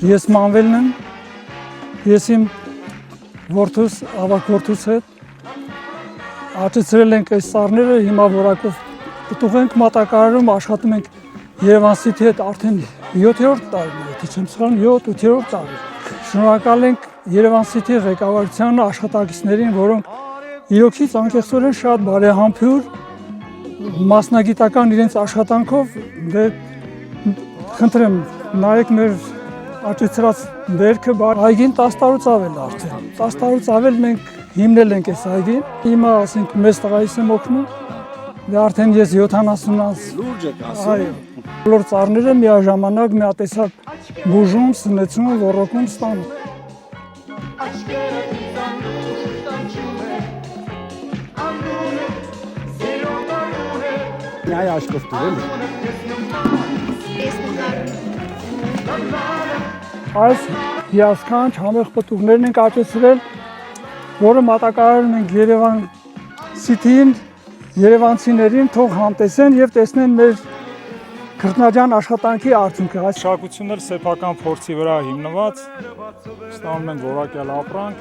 Ես մանվելն եմ, ես իմ որդուս, ավակ որդուս հետ աճեցրել ենք այս սառները, հիմա որակով պտուղ ենք մատակարարում, աշխատում ենք Երևան City հետ արդեն 7-րդ տարին, եթե չեմ սխալվում, 7-8-րդ տարի։ Շնորհակալ ենք Երևան City ղեկավարության աշխատակիցներին, որոնք իրոքից անկեղծորեն շատ բարեհամբույր, մասնագիտական իրենց աշխատանքով, խնդրեմ, նայեք մեր աճեցրած բերքը, այգին 10 տարուց ավել արդեն, 10 տարուց ավել մենք հիմնել ենք այս այգին, հիմա ասենք մեծ տղայիս եմ օգնում, դե արդեն ես 70 անց, բոլոր ծառները միաժամանակ միատեսակ բուժում, սնեցում, ոռոգում ստանում։ Այ աշկով դուրել։ Այս հիասքանչ համեղ պտուղներն ենք աճեցրել, որը մատակարարում ենք Երևան City-ին, երևանցիներին թող համտեսեն եւ տեսնեն մեր քրտնաջան աշխատանքի արդյունքը։ Այս Մշակությունն էլ սեփական փորձի վրա հիմնված, ստանում ենք որակյալ ապրանք։